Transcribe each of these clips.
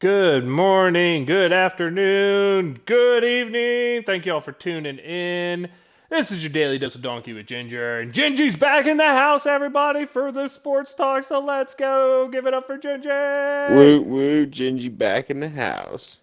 Good morning, good afternoon, good evening. Thank you all for tuning in. This is your daily dose of donkey with Ginger, and Gingy's back in the house, everybody, for the sports talk. So let's go, give it up for Gingy. Woo woo, Gingy back in the house.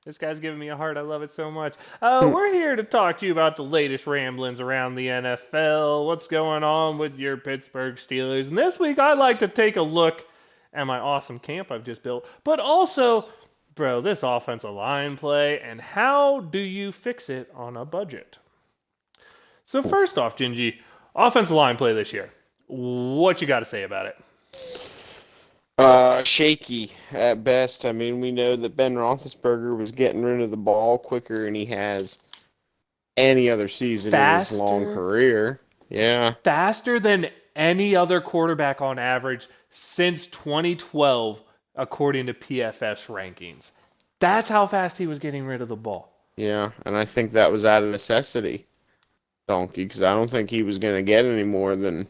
This guy's giving me a heart. I love it so much. We're here to talk to you about the latest ramblings around the NFL. What's going on with your Pittsburgh Steelers? And this week, I'd like to take a look at my awesome camp I've just built, but also, bro, this offensive line play and how do you fix it on a budget? So first off, Gingy, offensive line play this year. What you got to say about it? Shaky at best. I mean, we know that Ben Roethlisberger was getting rid of the ball quicker than he has any other season in his long Faster, career. Yeah, faster than any other quarterback on average since 2012, according to PFS rankings. That's how fast he was getting rid of the ball. yeah, and I think that was out of necessity, Donkey, because I don't think he was going to get any more than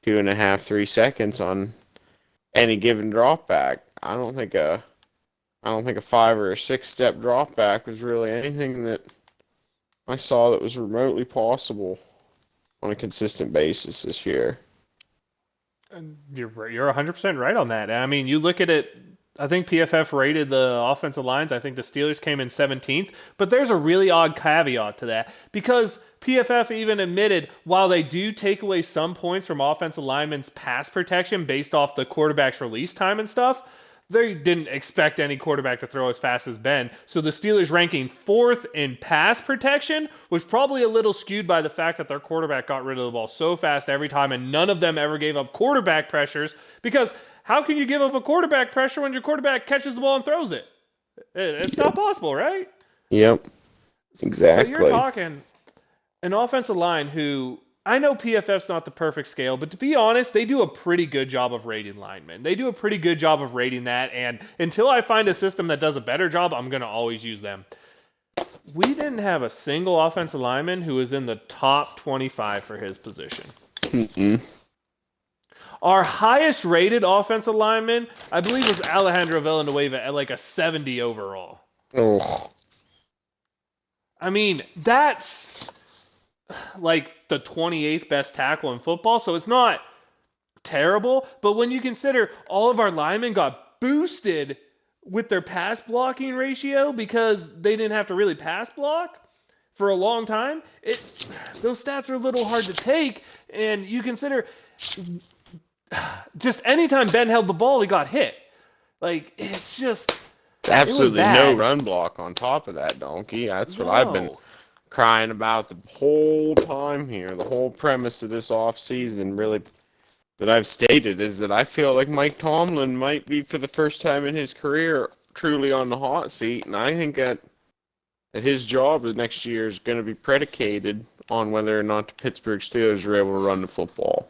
2.5, 3 seconds on any given drop back. I don't think a 5 or 6 step drop back was really anything that I saw that was remotely possible on a consistent basis this year. You're 100% right on that. I mean, you look at it. I think PFF rated the offensive lines. I think the Steelers came in 17th, but there's a really odd caveat to that because PFF even admitted while they do take away some points from offensive linemen's pass protection based off the quarterback's release time and stuff, they didn't expect any quarterback to throw as fast as Ben. So the Steelers ranking fourth in pass protection was probably a little skewed by the fact that their quarterback got rid of the ball so fast every time, and none of them ever gave up quarterback pressures because how can you give up a quarterback pressure when your quarterback catches the ball and throws it? It's not Yep. possible, right? Yep. So you're Exactly. talking an offensive line who I know PFF's not the perfect scale, but to be honest, they do a pretty good job of rating linemen. They do a pretty good job of rating that, and until I find a system that does a better job, I'm going to always use them. We didn't have a single offensive lineman who was in the top 25 for his position. Mm-mm. Our highest rated offensive lineman, I believe, was Alejandro Villanueva at like a 70 overall. Oh, I mean, that's like the 28th best tackle in football, so it's not terrible. But when you consider all of our linemen got boosted with their pass blocking ratio because they didn't have to really pass block for a long time, those stats are a little hard to take. And you consider just anytime Ben held the ball, he got hit. Like it was absolutely no bad. run block on top of that, Donkey. That's what I've been No. crying about the whole time here. The whole premise of this off season, really, that I've stated is that I feel like Mike Tomlin might be, for the first time in his career, truly on the hot seat, and I think that his job the next year is going to be predicated on whether or not the Pittsburgh Steelers are able to run the football.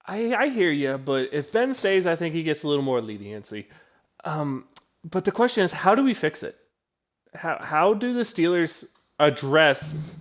I hear you, but if Ben stays, I think he gets a little more leniency. But the question is, how do we fix it? How do the Steelers address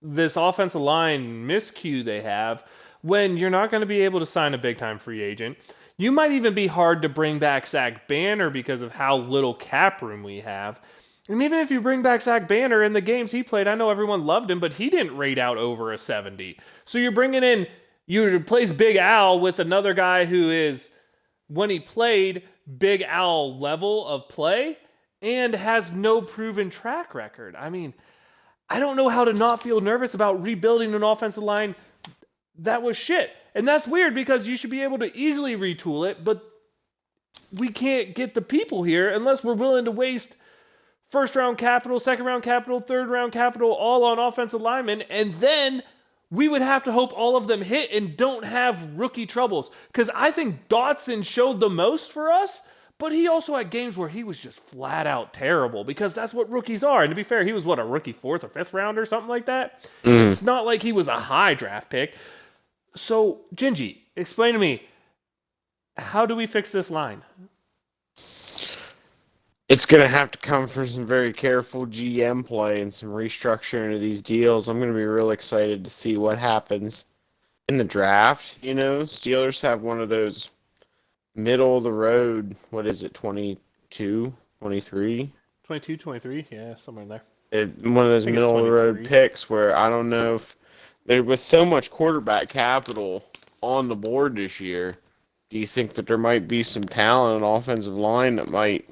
this offensive line miscue they have when you're not going to be able to sign a big time free agent? You might even be hard to bring back Zach Banner because of how little cap room we have. And even if you bring back Zach Banner in the games he played, I know everyone loved him, but he didn't rate out over a 70. So you're bringing in, you replace Big Al with another guy who is, when he played, Big Al level of play and has no proven track record. I mean, I don't know how to not feel nervous about rebuilding an offensive line that was shit. And that's weird because you should be able to easily retool it, but we can't get the people here unless we're willing to waste first round capital, second round capital, third round capital, all on offensive linemen. And then we would have to hope all of them hit and don't have rookie troubles. Because I think Dotson showed the most for us, but he also had games where he was just flat out terrible because that's what rookies are. And to be fair, he was what, a rookie fourth or fifth rounder, something like that? Mm. It's not like he was a high draft pick. So, Gingy, explain to me, how do we fix this line? It's going to have to come from some very careful GM play and some restructuring of these deals. I'm going to be real excited to see what happens in the draft. You know, Steelers have one of those middle of the road. What is it? 22, 23. 22, 23, yeah, somewhere in there. One of I those think it's middle of the road 23. picks where I don't know if there with so much quarterback capital on the board this year. Do you think that there might be some talent on offensive line that might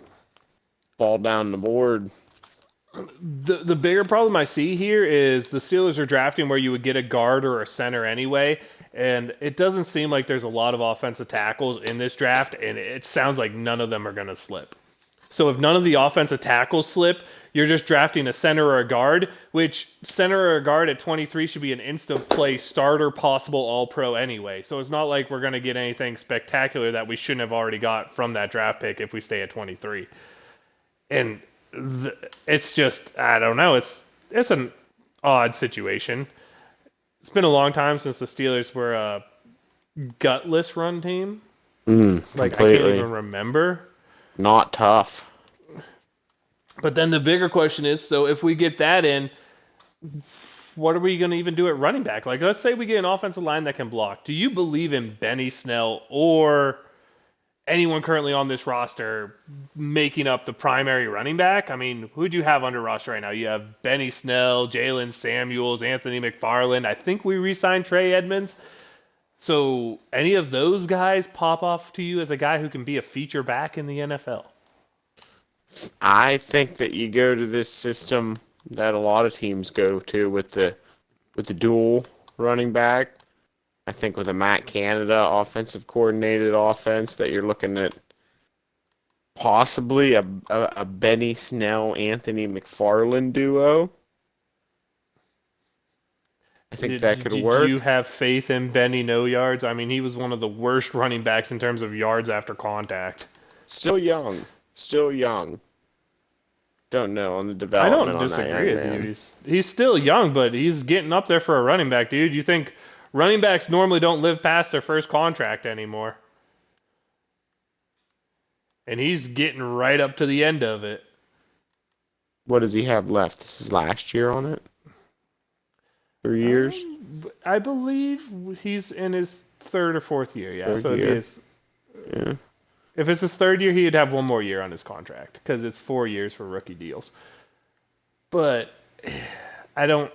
fall down the board? The bigger problem I see here is the Steelers are drafting where you would get a guard or a center anyway, and it doesn't seem like there's a lot of offensive tackles in this draft, and it sounds like none of them are going to slip. So if none of the offensive tackles slip, you're just drafting a center or a guard, which center or a guard at 23 should be an instant play starter, possible all-pro anyway. So it's not like we're going to get anything spectacular that we shouldn't have already got from that draft pick if we stay at 23. And it's just, I don't know, it's an odd situation. It's been a long time since the Steelers were a gutless run team. Like, I can't Completely even remember. not tough. But then the bigger question is, so if we get that in, what are we going to even do at running back? Like, let's say we get an offensive line that can block. Do you believe in Benny Snell or anyone currently on this roster making up the primary running back? I mean, who do you have under roster right now? You have Benny Snell, Jalen Samuels, Anthony McFarland. I think we re-signed Trey Edmonds. So any of those guys pop off to you as a guy who can be a feature back in the NFL? I think that you go to this system that a lot of teams go to with the dual running back. I think with a Matt Canada offensive coordinated offense that you're looking at possibly a Benny Snell Anthony McFarland duo. I think that could work. Do you have faith in Benny No Yards? I mean, he was one of the worst running backs in terms of yards after contact. Still young. Still young. Don't know on the I development. don't on that disagree young with you. man. He's still young, but he's getting up there for a running back, dude. You think running backs normally don't live past their first contract anymore? And he's getting right up to the end of it. What does he have left? This is last year on it? 3 years? I believe he's in his third or fourth year. Yeah, Third so year. Yeah. if it's his third year, he'd have one more year on his contract because it's 4 years for rookie deals. But I don't.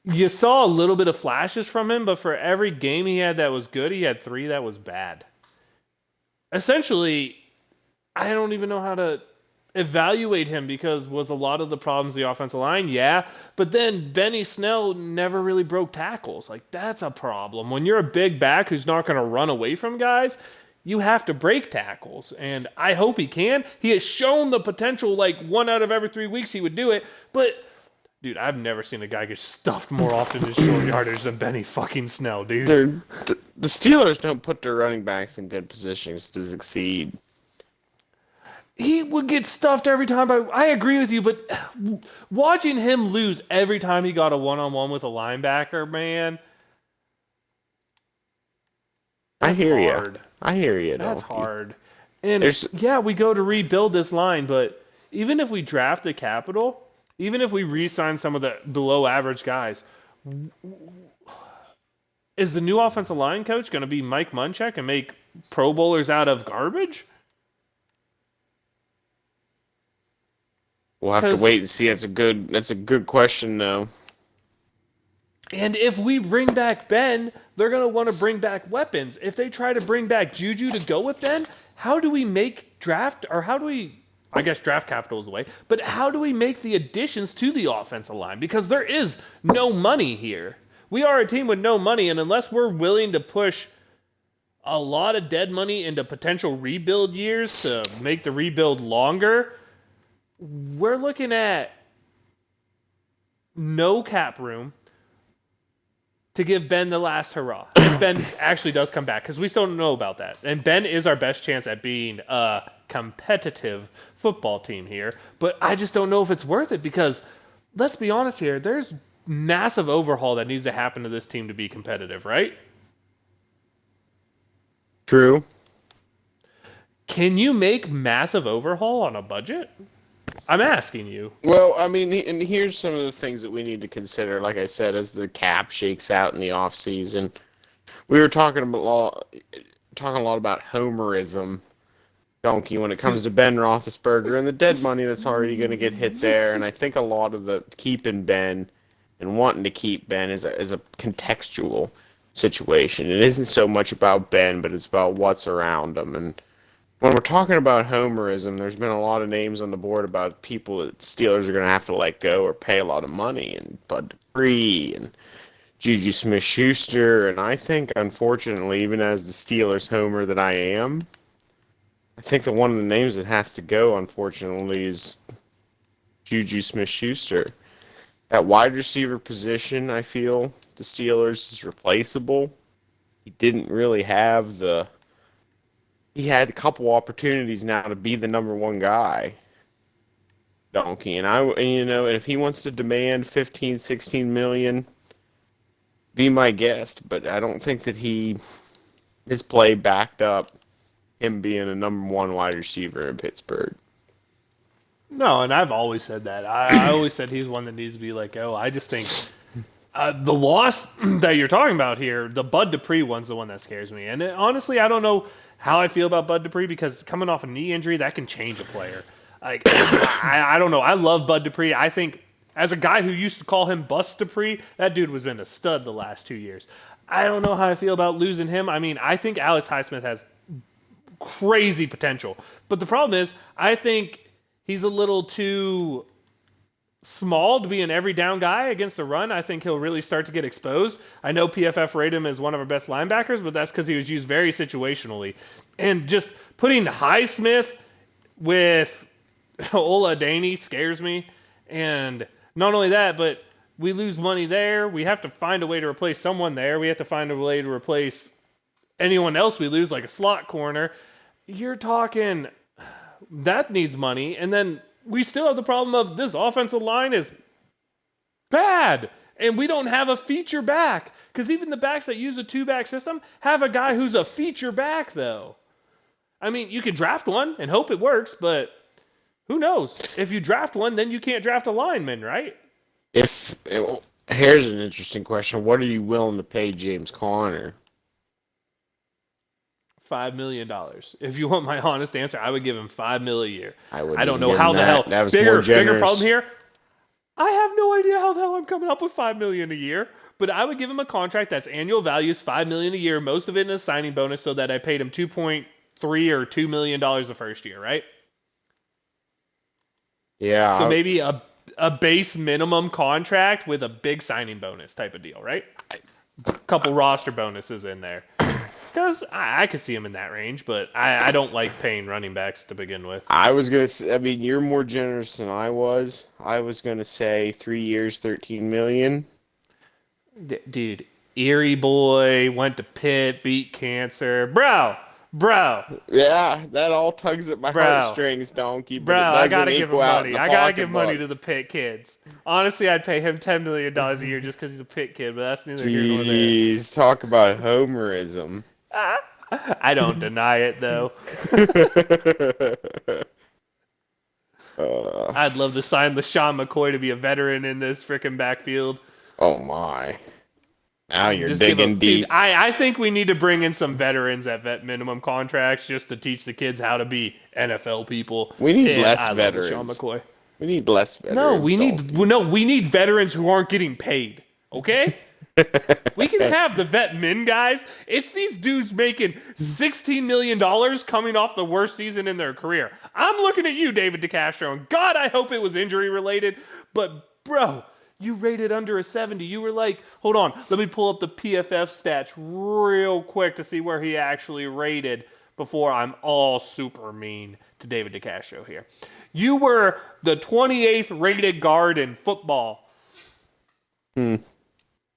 You saw a little bit of flashes from him, but for every game he had that was good, he had 3 that was bad. Essentially, I don't even know how to evaluate him because was a lot of the problems the offensive line? Yeah. But then Benny Snell never really broke tackles. Like, that's a problem. When you're a big back who's not going to run away from guys, you have to break tackles. And I hope he can. He has shown the potential, like 1 out of every 3 weeks he would do it. But, dude, I've never seen a guy get stuffed more often in short yardage than Benny fucking Snell, dude. The Steelers don't put their running backs in good positions to succeed. He would get stuffed every time. I agree with you, but watching him lose every time he got a one-on-one with a linebacker, man, I hear you. hard. I hear you. That's though. hard. And There's- yeah, we go to rebuild this line, but even if we draft the capital, even if we re-sign some of the below-average guys, is the new offensive line coach going to be Mike Munchak and make Pro Bowlers out of garbage? We'll have to wait and see. That's a good question, though. And if we bring back Ben, they're going to want to bring back weapons. If they try to bring back Juju to go with Ben, how do we make draft, or how do we, I guess draft capital is the way, but how do we make the additions to the offensive line? Because there is no money here. We are a team with no money, and unless we're willing to push a lot of dead money into potential rebuild years to make the rebuild longer, we're looking at no cap room to give Ben the last hurrah. If Ben actually does come back, because we still don't know about that. And Ben is our best chance at being a competitive football team here. But I just don't know if it's worth it because, let's be honest here, there's massive overhaul that needs to happen to this team to be competitive, right? True. Can you make massive overhaul on a budget? I'm asking you. Well, I mean, and here's some of the things that we need to consider. Like I said, as the cap shakes out in the off season, we were talking about talking a lot about homerism, Donkey, when it comes to Ben Roethlisberger and the dead money that's already going to get hit there. And I think a lot of the keeping Ben and wanting to keep Ben is a contextual situation. It isn't so much about Ben, but it's about what's around him. And when we're talking about homerism, there's been a lot of names on the board about people that Steelers are going to have to let go or pay a lot of money, and Bud Dupree and Juju Smith-Schuster. And I think, unfortunately, even as the Steelers homer that I am, I think that one of the names that has to go, unfortunately, is Juju Smith-Schuster. At wide receiver position, I feel the Steelers is replaceable. He didn't really have the... He had a couple opportunities now to be the number one guy, Donkey. And if he wants to demand 15, 16 million, be my guest. But I don't think that his play backed up him being a number one wide receiver in Pittsburgh. No, and I've always said that. I always said he's one that needs to be let go. I just think the loss that you're talking about here, the Bud Dupree one's the one that scares me. And honestly, I don't know how I feel about Bud Dupree, because coming off a knee injury, that can change a player. Like, I don't know. I love Bud Dupree. I think as a guy who used to call him Bust Dupree, that dude has been a stud the last 2 years. I don't know how I feel about losing him. I mean, I think Alex Highsmith has crazy potential. But the problem is, I think he's a little too small to be an every down guy against the run. I think he'll really start to get exposed. I know PFF rate him as one of our best linebackers, but that's because he was used very situationally. And just putting Highsmith with Ola Daney scares me. And not only that, but we lose money there. We have to find a way to replace someone there. We have to find a way to replace anyone else we lose, like a slot corner. You're talking, that needs money. And then we still have the problem of this offensive line is bad. And we don't have a feature back. Because even the backs that use a two-back system have a guy who's a feature back, though. I mean, you could draft one and hope it works, but who knows? If you draft one, then you can't draft a lineman, right? Here's an interesting question. What are you willing to pay James Conner? $5 million. If you want my honest answer, I would give him $5 million a year. I don't know how the hell. That was bigger generous. problem here. I have no idea how the hell I'm coming up with $5 million a year, but I would give him a contract that's annual values $5 million a year, most of it in a signing bonus, so that I paid him $2.3 or $2 million the first year, right? Yeah. So maybe a base minimum contract with a big signing bonus type of deal, right? A couple roster bonuses in there. Because I could see him in that range, but I don't like paying running backs to begin with. I was going to say, I mean, you're more generous than I was. I was going to say 3 years, $13 million. Dude, Erie boy, went to Pitt, beat cancer. Bro. Yeah, that all tugs at my heartstrings, Donkey. But I gotta give him money. I gotta give money to the Pitt kids. Honestly, I'd pay him $10 million a year just because he's a Pitt kid, but that's neither here nor there. Jeez, talk about homerism. I don't deny it, though. I'd love to sign LaShawn McCoy to be a veteran in this frickin' backfield. Oh, my. Now you're just digging deep. Dude, I think we need to bring in some veterans at vet minimum contracts just to teach the kids how to be NFL people. We need less veterans. LaShawn McCoy. We need less veterans. We need veterans who aren't getting paid. Okay? We can have the vet min guys. It's these dudes making $16 million coming off the worst season in their career. I'm looking at you, David DeCastro, and God, I hope it was injury related. But, bro, you rated under a 70. You were like, hold on, let me pull up the PFF stats real quick to see where he actually rated before I'm all super mean to David DeCastro here. You were the 28th rated guard in football.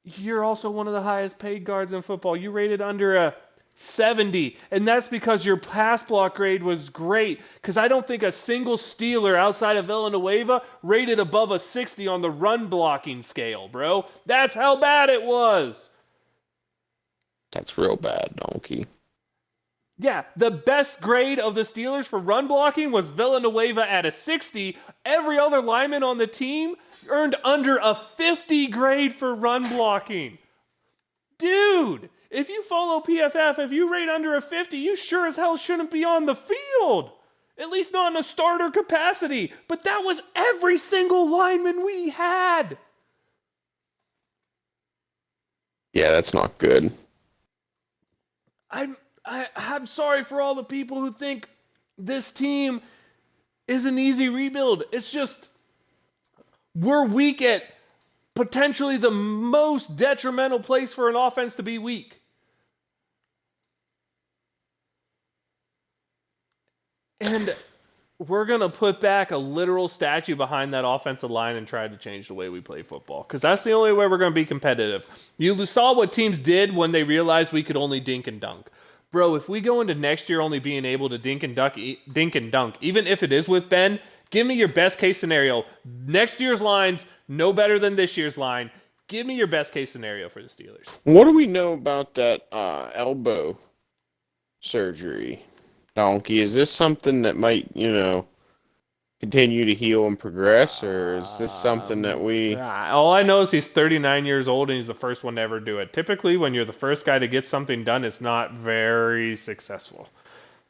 You're also one of the highest paid guards in football. You rated under a 70, and that's because your pass block grade was great, because I don't think a single Steeler outside of Villanueva rated above a 60 on the run blocking scale, bro. That's how bad it was. That's real bad, Donkey. Yeah, the best grade of the Steelers for run blocking was Villanueva at a 60. Every other lineman on the team earned under a 50 grade for run blocking. Dude, If you follow PFF, if you rate under a 50, you sure as hell shouldn't be on the field. At least not in a starter capacity. But that was every single lineman we had. Yeah, that's not good. I'm sorry for all the people who think this team is an easy rebuild. It's just we're weak at potentially the most detrimental place for an offense to be weak. And we're going to put back a literal statue behind that offensive line and try to change the way we play football. Because that's the only way we're going to be competitive. You saw what teams did when they realized we could only dink and dunk. Bro, if we go into next year only being able to dink and dunk, even if it is with Ben, give me your best case scenario. Next year's line's no better than this year's line. Give me your best case scenario for the Steelers. What do we know about that elbow surgery, Donkey? Is this something that might, continue to heal and progress, or is this something that we... All I know is he's 39 years old and he's the first one to ever do it. Typically, when you're the first guy to get something done, it's not very successful.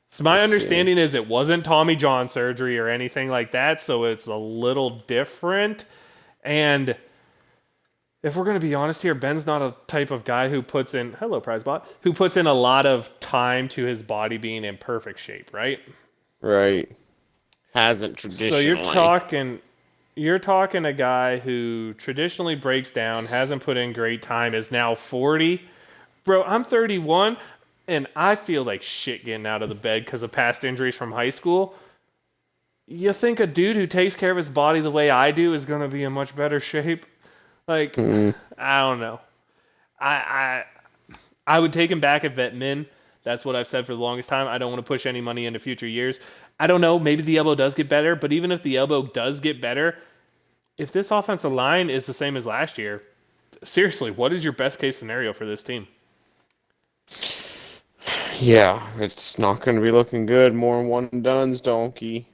So my understanding is it wasn't Tommy John surgery or anything like that, so it's a little different. And if we're going to be honest here, Ben's not a type of guy who puts in... Hello, PrizeBot. Who puts in a lot of time to his body being in perfect shape, right? Right. Hasn't traditionally. So you're talking a guy who traditionally breaks down, hasn't put in great time, is now 40. Bro, I'm 31, and I feel like shit getting out of the bed because of past injuries from high school. You think a dude who takes care of his body the way I do is going to be in much better shape? Like, I don't know. I would take him back at vet min. That's what I've said for the longest time. I don't want to push any money into future years. I don't know. Maybe the elbow does get better, but even if the elbow does get better, if this offensive line is the same as last year, seriously, what is your best case scenario for this team? Yeah, it's not going to be looking good. More one-and-dones, Donkey.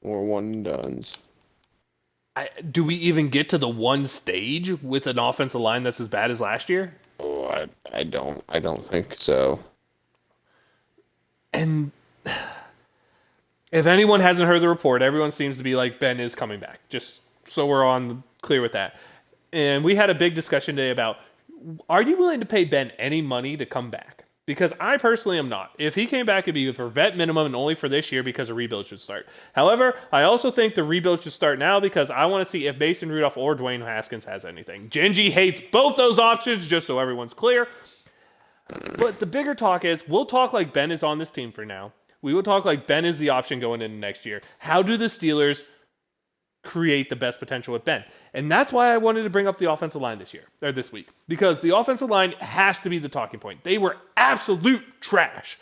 More one-and-dones. Do we even get to the one stage with an offensive line that's as bad as last year? Oh, I don't think so. And if anyone hasn't heard the report, everyone seems to be like, Ben is coming back. Just so we're on clear with that. And we had a big discussion today about, are you willing to pay Ben any money to come back? Because I personally am not. If he came back, it'd be for vet minimum and only for this year because a rebuild should start. However, I also think the rebuild should start now because I want to see if Mason Rudolph or Dwayne Haskins has anything. Gingy hates both those options, just so everyone's clear. But the bigger talk is, we'll talk like Ben is on this team for now. We will talk like Ben is the option going into next year. How do the Steelers create the best potential with Ben? And that's why I wanted to bring up the offensive line this week. Because the offensive line has to be the talking point. They were absolute trash.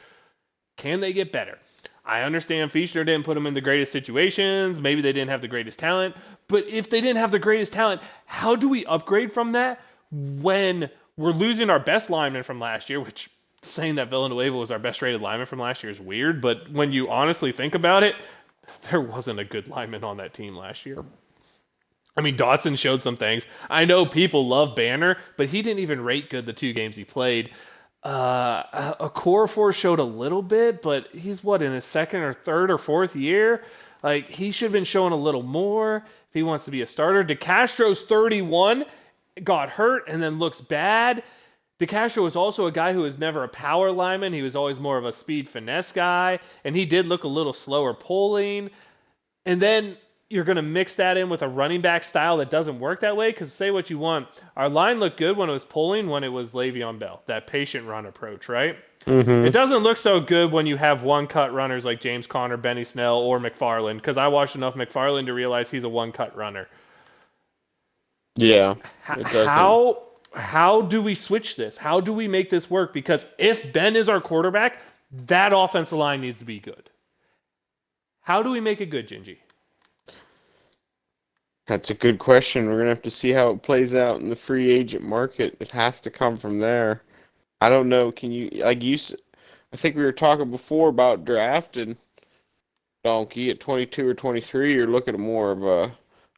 Can they get better? I understand Fichtner didn't put them in the greatest situations. Maybe they didn't have the greatest talent. But if they didn't have the greatest talent, how do we upgrade from that when we're losing our best lineman from last year, which saying that Villanueva was our best rated lineman from last year is weird, but when you honestly think about it, there wasn't a good lineman on that team last year. I mean, Dotson showed some things. I know people love Banner, but he didn't even rate good the 2 games he played. Okorafor showed a little bit, but he's in his second or third or fourth year? Like, he should have been showing a little more if he wants to be a starter. DeCastro's 31, got hurt and then looks bad. DeCastro was also a guy who was never a power lineman. He was always more of a speed finesse guy, and he did look a little slower pulling. And then you're going to mix that in with a running back style that doesn't work that way, because say what you want, our line looked good when it was pulling, when it was Le'Veon Bell, that patient run approach, right? Mm-hmm. It doesn't look so good when you have one-cut runners like James Conner, Benny Snell, or McFarland, because I watched enough McFarland to realize he's a one-cut runner. Yeah. How do we switch this? How do we make this work? Because if Ben is our quarterback, that offensive line needs to be good. How do we make it good, Gingy? That's a good question. We're going to have to see how it plays out in the free agent market. It has to come from there. I don't know. Can you, I think we were talking before about drafting Donkey at 22 or 23. You're looking at more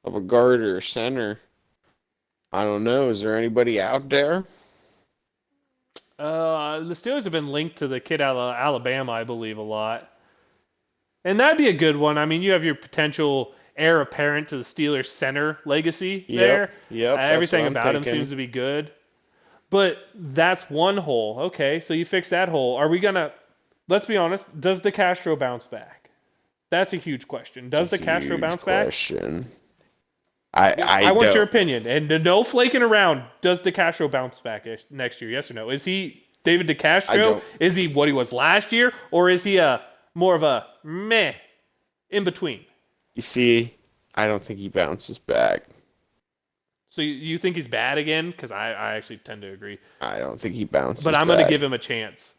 of a guard or a center. I don't know. Is there anybody out there? The Steelers have been linked to the kid out of Alabama, I believe, a lot. And that'd be a good one. I mean, you have your potential heir apparent to the Steelers center legacy there. Yep. That's Everything what I'm about him thinking. seems to be good. But that's one hole. Okay, so you fix that hole. Are we going to, let's be honest, does DeCastro bounce back? That's a huge question. Does DeCastro Huge bounce back? question. I want don't- your opinion. And no flaking around. Does DeCastro bounce back next year? Yes or no? Is he David I DeCastro? don't- Is he what he was last year? Or is he more of a meh in between? You see, I don't think he bounces back. So you think he's bad again? Because I actually tend to agree. I don't think he bounces But I'm going to back. give him a chance.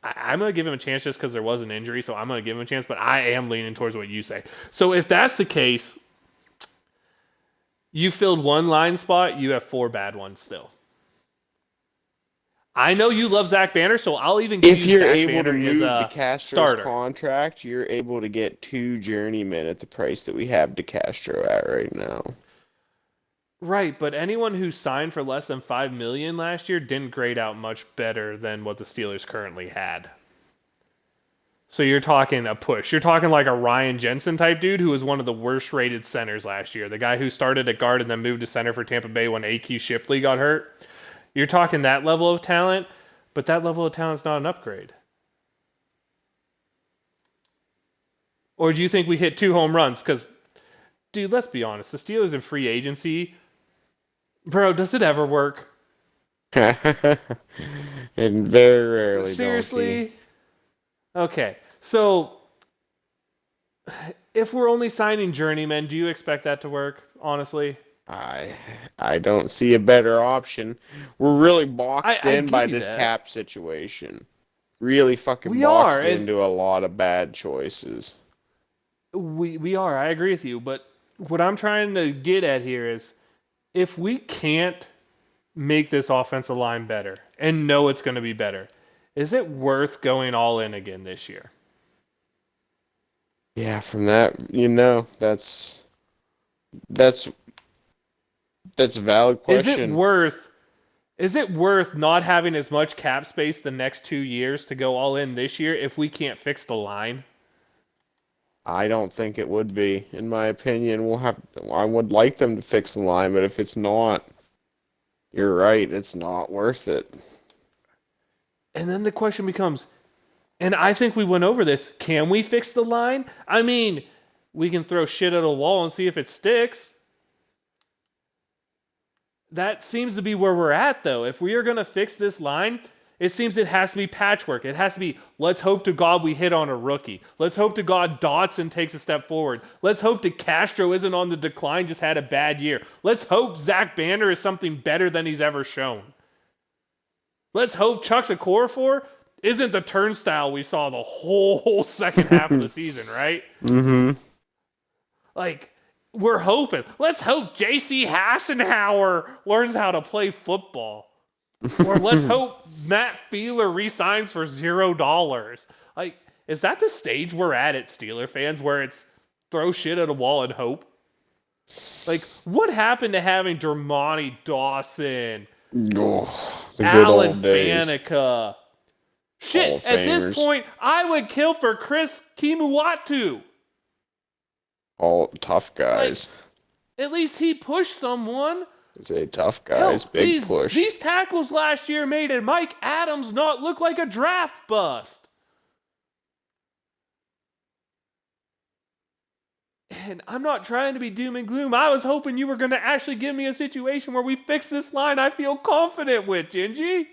I'm going to give him a chance just because there was an injury. So I'm going to give him a chance. But I am leaning towards what you say. So if that's the case, you filled one line spot. You have 4 bad ones still. I know you love Zach Banner, so I'll even give If you you're Zach able Banner to as move a DeCastro's starter. contract, you're able to get 2 journeymen at the price that we have DeCastro at right now. Right, but anyone who signed for less than $5 million last year didn't grade out much better than what the Steelers currently had. So you're talking a push. You're talking like a Ryan Jensen type dude who was one of the worst rated centers last year. The guy who started at guard and then moved to center for Tampa Bay when A.Q. Shipley got hurt. You're talking that level of talent, but that level of talent's not an upgrade. Or do you think we hit 2 home runs? Because, dude, let's be honest. The Steelers in free agency, bro, does it ever work? And very rarely. Seriously? Okay, so if we're only signing journeymen, do you expect that to work, honestly? I don't see a better option. We're really boxed I in by give you this that. cap situation. Really fucking We boxed are, and- into a lot of bad choices. We are, I agree with you, but what I'm trying to get at here is if we can't make this offensive line better and know it's going to be better, is it worth going all in again this year? Yeah, from that, that's a valid question. Is it worth not having as much cap space the next 2 years to go all in this year if we can't fix the line? I don't think it would be. In my opinion, I would like them to fix the line, but if it's not, you're right, it's not worth it. And then the question becomes, and I think we went over this, can we fix the line? I mean, we can throw shit at a wall and see if it sticks. That seems to be where we're at, though. If we are going to fix this line, it seems it has to be patchwork. It has to be, let's hope to God we hit on a rookie. Let's hope to God Dotson takes a step forward. Let's hope that Castro isn't on the decline, just had a bad year. Let's hope Zach Banner is something better than he's ever shown. Let's hope Chuck Okorafor isn't the turnstile we saw the whole second half of the season, right? Mm-hmm. Like, we're hoping. Let's hope J.C. Hassenauer learns how to play football. Or let's hope Matt Feeler re-signs for $0. Like, is that the stage we're at Steeler fans where it's throw shit at a wall and hope? Like, what happened to having Dermontti Dawson, Oh, the good Alan old days. Faneca? Hall Shit, of at this Famers. point, I would kill for Chris Kimuatu. All tough guys. At least he pushed someone. It's a tough Hell, guys, big push. These tackles last year made Mike Adams not look like a draft bust. And I'm not trying to be doom and gloom. I was hoping you were going to actually give me a situation where we fix this line I feel confident with, Gingy.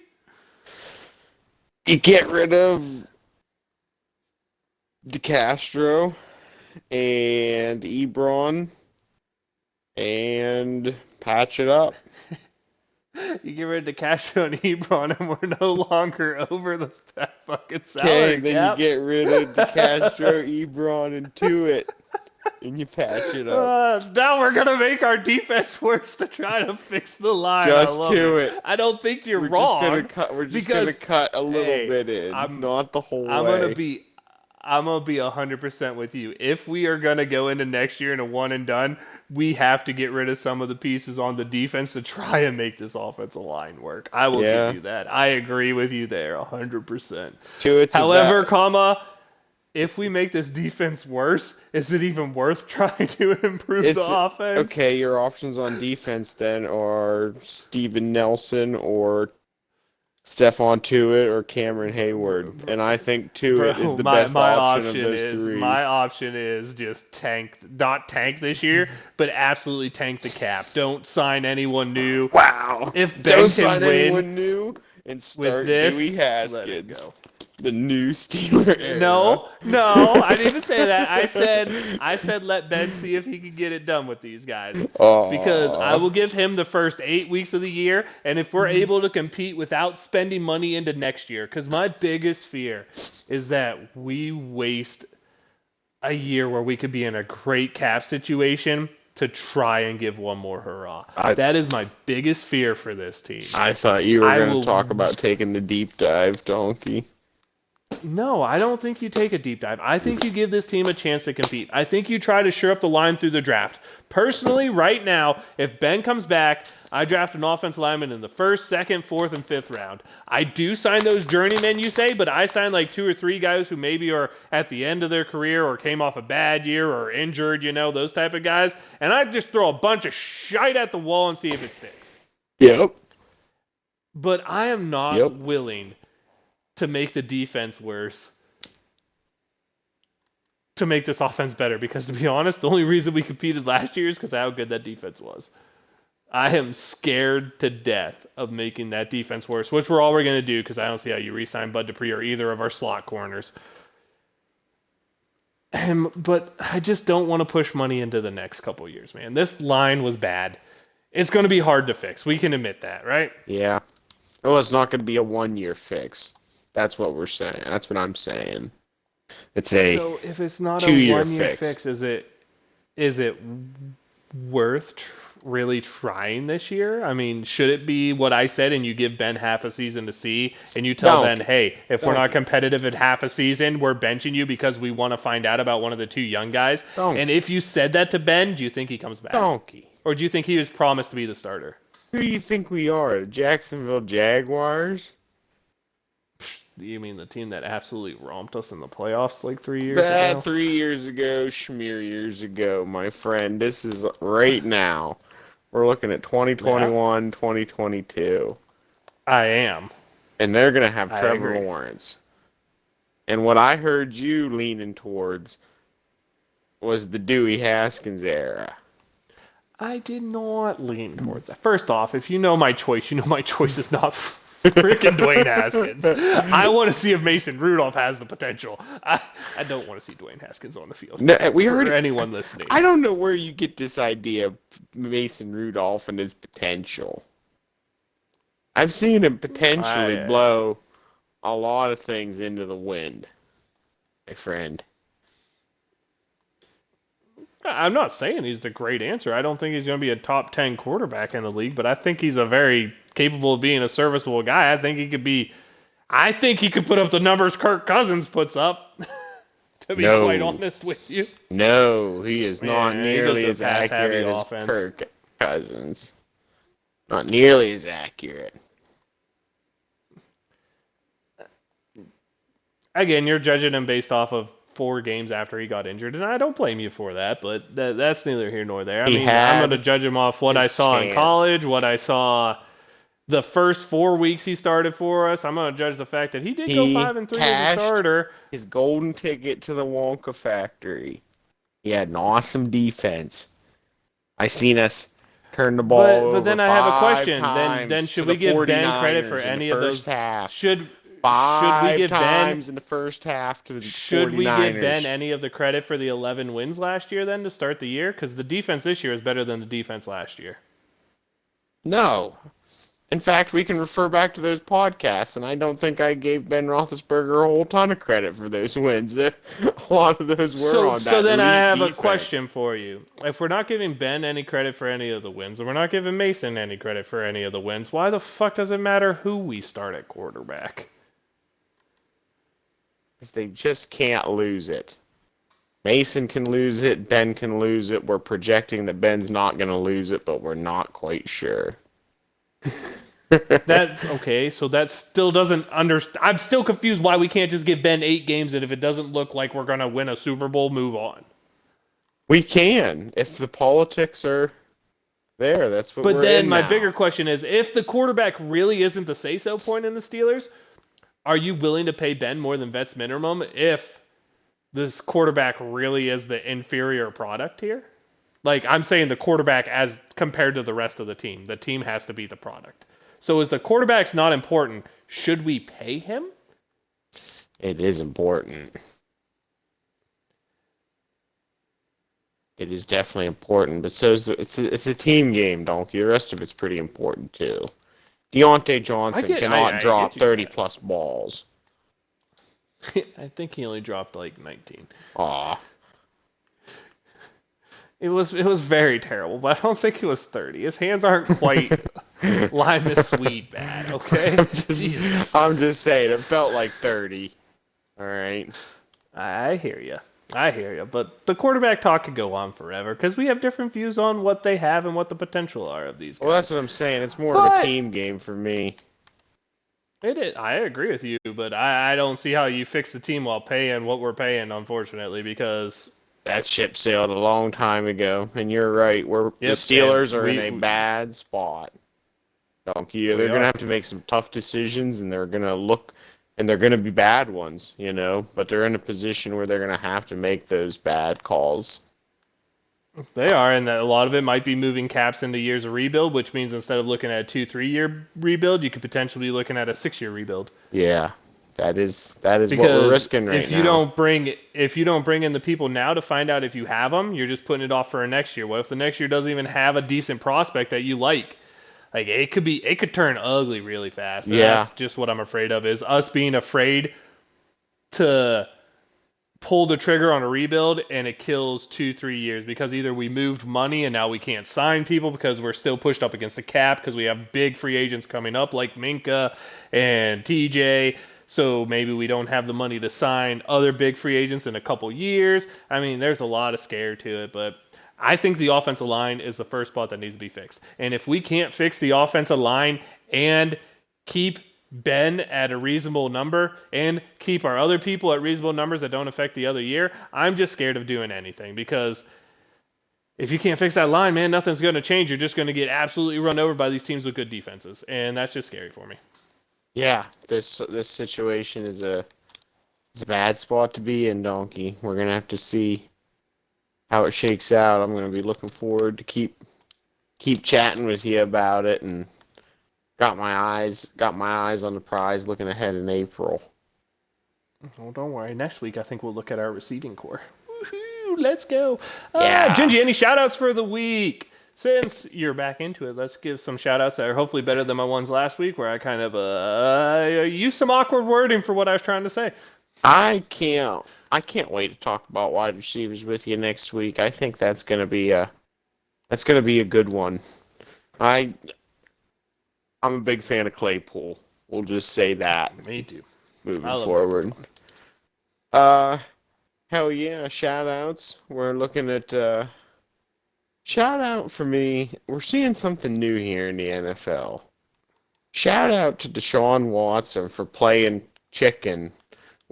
You get rid of DeCastro and Ebron and patch it up. You get rid of Castro and Ebron and we're no longer over the fucking salary Okay, then cap. you get rid of DeCastro, Ebron, and Tuitt, and you patch it up. Now we're going to make our defense worse to try to fix the line. Just I love Tuitt. I don't think you're We're wrong. just gonna cut. We're just gonna because- cut a little hey, bit in, I'm- not the whole I'm way. gonna be I'm gonna be 100% with you. If we are gonna go into next year in a one and done, we have to get rid of some of the pieces on the defense to try and make this offensive line work. I will Yeah. give you that. I agree with you there 100%. It's However, about, if we make this defense worse, is it even worth trying to improve it's the offense? okay. Your options on defense then are Steven Nelson or Stephon Tuitt or Cameron Hayward, and I think Tuitt is the best option of those three. My option is just not tank this year, but absolutely tank the cap. Don't sign anyone new. Wow! If Ben Don't can sign win anyone new and start this, Dewey let it Haskins, go. the new Steeler era. No, I didn't even say that. I said let Ben see if he can get it done with these guys. Because I will give him the first 8 weeks of the year, and if we're able to compete without spending money into next year, because my biggest fear is that we waste a year where we could be in a great cap situation to try and give one more hurrah. That is my biggest fear for this team. I thought you were going to talk about taking the deep dive, Donkey. No, I don't think you take a deep dive. I think you give this team a chance to compete. I think you try to shore up the line through the draft. Personally, right now, if Ben comes back, I draft an offensive lineman in the first, second, fourth, and fifth round. I do sign those journeymen, you say, but I sign like 2 or 3 guys who maybe are at the end of their career or came off a bad year or injured, those type of guys. And I just throw a bunch of shite at the wall and see if it sticks. Yep. But I am not willing to make the defense worse, to make this offense better, because to be honest, the only reason we competed last year is because of how good that defense was. I am scared to death of making that defense worse, which we're already going to do because I don't see how you re-sign Bud Dupree or either of our slot corners. But I just don't want to push money into the next couple of years, man. This line was bad. It's going to be hard to fix. We can admit that, right? Yeah. Well, it's not going to be a 1-year fix. That's what we're saying. That's what I'm saying. It's a so if it's not a 2-year 1-year fix, is it worth really trying this year? I mean, should it be what I said and you give Ben half a season to see and you tell Ben, hey, if we're not competitive at half a season, we're benching you because we want to find out about one of the 2 young guys? And if you said that to Ben, do you think he comes back? Donkey. Or do you think he was promised to be the starter? Who do you think we are? The Jacksonville Jaguars? You mean the team that absolutely romped us in the playoffs like 3 years ago? 3 years ago, schmear years ago, my friend. This is right now. We're looking at 2021, 2022. I am. And they're going to have Trevor Lawrence. And what I heard you leaning towards was the Dewey Haskins era. I did not lean towards that. First off, if you know my choice, is not freaking Dwayne Haskins. I want to see if Mason Rudolph has the potential. I don't want to see Dwayne Haskins on the field. No, for anyone listening. I don't know where you get this idea of Mason Rudolph and his potential. I've seen him potentially blow a lot of things into the wind, my friend. I'm not saying he's the great answer. I don't think he's going to be a top 10 quarterback in the league, but I think he's a very capable of being a serviceable guy. I think he could put up the numbers Kirk Cousins puts up, to be quite honest with you. No, he is not nearly as accurate as Kirk Cousins. Not nearly as accurate. Again, you're judging him based off of 4 games after he got injured, and I don't blame you for that, but that's neither here nor there. I'm going to judge him off what I saw in college, what I saw the first 4 weeks he started for us. I'm going to judge the fact that he did go 5-3 as a starter. His golden ticket to the Wonka factory. He had an awesome defense. I seen us turn the ball over but then I have a question. Then should we give Ben 49ers credit for any of those? Should we give times in the first half to the 49ers. Should we give Ben any of the credit for the 11 wins last year then to start the year? Because the defense this year is better than the defense last year. No. In fact, we can refer back to those podcasts, and I don't think I gave Ben Roethlisberger a whole ton of credit for those wins. A lot of those were on that. So then I have defense. a question for you. If we're not giving Ben any credit for any of the wins, and we're not giving Mason any credit for any of the wins, why the fuck does it matter who we start at quarterback? because they just can't lose it. Mason can lose it. Ben can lose it. We're projecting that Ben's not going to lose it, but we're not quite sure. That's okay. So that still doesn't understand. I'm still confused why we can't just give Ben 8 games, and if it doesn't look like we're gonna win a Super Bowl, move on. We can if the politics are there. That's what. But we're then in my now. bigger question is, if the quarterback really isn't the say-so point in the Steelers, are you willing to pay Ben more than vet's minimum if this quarterback really is the inferior product here? Like, I'm saying the quarterback as compared to the rest of the team. The team has to be the product. So is the quarterback's not important? Should we pay him? It is important. It is definitely important, but so is it's a team game, Donkey. The rest of it's pretty important too. Deontay Johnson cannot drop 30-plus balls. I think he only dropped like 19. Aw. It was very terrible, but I don't think it was 30. His hands aren't quite Lima Swede bad, okay? I'm just saying, it felt like 30. All right. I hear you. But the quarterback talk could go on forever because we have different views on what they have and what the potential are of these guys. Well, that's what I'm saying. It's more of a team game for me. It is. I agree with you, but I don't see how you fix the team while paying what we're paying, unfortunately, because that ship sailed a long time ago, and you're right. The Steelers are in a bad spot. Donkey, they're going to have to make some tough decisions, and they're going to be bad ones, but they're in a position where they're going to have to make those bad calls. They are, and a lot of it might be moving caps into years of rebuild, which means instead of looking at a 2-3 year rebuild, you could potentially be looking at a 6-year rebuild. Yeah. That is because what we're risking right now. If you don't bring in the people now to find out if you have them, you're just putting it off for a next year. What if the next year doesn't even have a decent prospect that you like? Like it could turn ugly really fast. And that's just what I'm afraid of, is us being afraid to pull the trigger on a rebuild and it kills 2-3 years because either we moved money and now we can't sign people because we're still pushed up against the cap because we have big free agents coming up like Minka and TJ. So maybe we don't have the money to sign other big free agents in a couple years. I mean, there's a lot of scare to it, but I think the offensive line is the first spot that needs to be fixed. And if we can't fix the offensive line and keep Ben at a reasonable number and keep our other people at reasonable numbers that don't affect the other year, I'm just scared of doing anything because if you can't fix that line, man, nothing's going to change. You're just going to get absolutely run over by these teams with good defenses, and that's just scary for me. Yeah, this situation is a bad spot to be in, Donkey. We're gonna have to see how it shakes out. I'm gonna be looking forward to keep chatting with you about it, and got my eyes on the prize, looking ahead in April. Oh, don't worry. Next week, I think we'll look at our receiving core. Woohoo! Let's go. Yeah. Gingy, any shout-outs for the week? Since you're back into it, let's give some shout-outs that are hopefully better than my ones last week where I kind of used some awkward wording for what I was trying to say. I can't wait to talk about wide receivers with you next week. I think that's gonna be a good one. I'm a big fan of Claypool. We'll just say that. Me too. Moving forward. Hell yeah, shout-outs. We're looking at shout out for me. We're seeing something new here in the NFL. Shout out to Deshaun Watson for playing chicken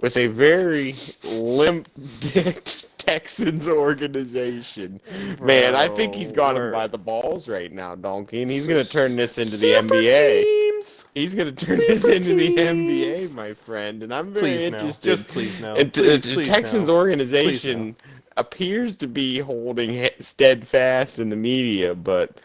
with a very limp-dicked Texans organization. Bro, Man, I think he's got him by the balls right now, Donkey, and he's going to turn this into the NBA. Teams. He's going to turn this into the NBA, my friend, and I'm very interested. Just please no. The Texans organization appears to be holding steadfast in the media, but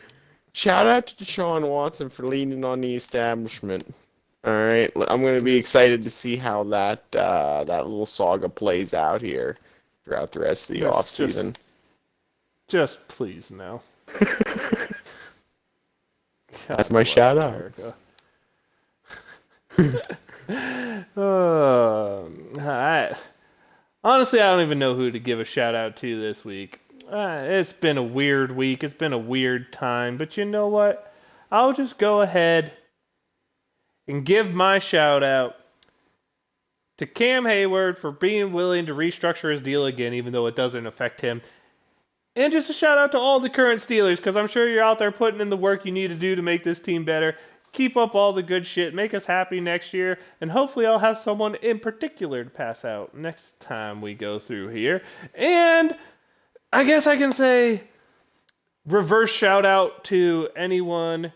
shout out to Deshaun Watson for leaning on the establishment. All right, I'm going to be excited to see how that little saga plays out here throughout the rest of the offseason. Just please no. That's my shout out. Honestly, I don't even know who to give a shout out to this week. It's been a weird week. It's been a weird time. But you know what? I'll just go ahead and give my shout out to Cam Hayward for being willing to restructure his deal again, even though it doesn't affect him. And just a shout out to all the current Steelers, because I'm sure you're out there putting in the work you need to do to make this team better. Keep up all the good shit. Make us happy next year. And hopefully I'll have someone in particular to pass out next time we go through here. And I guess I can say reverse shout out to anyone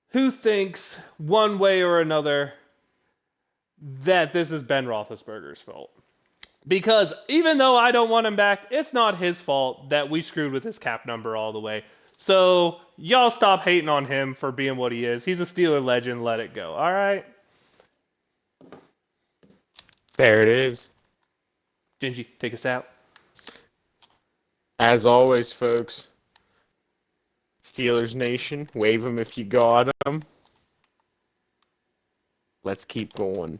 who thinks one way or another that this is Ben Roethlisberger's fault. Because even though I don't want him back, it's not his fault that we screwed with his cap number all the way. So y'all stop hating on him for being what he is. He's a Steeler legend. Let it go. All right? There it is. Gingy, take us out. As always, folks, Steelers Nation, wave them if you got them. Let's keep going.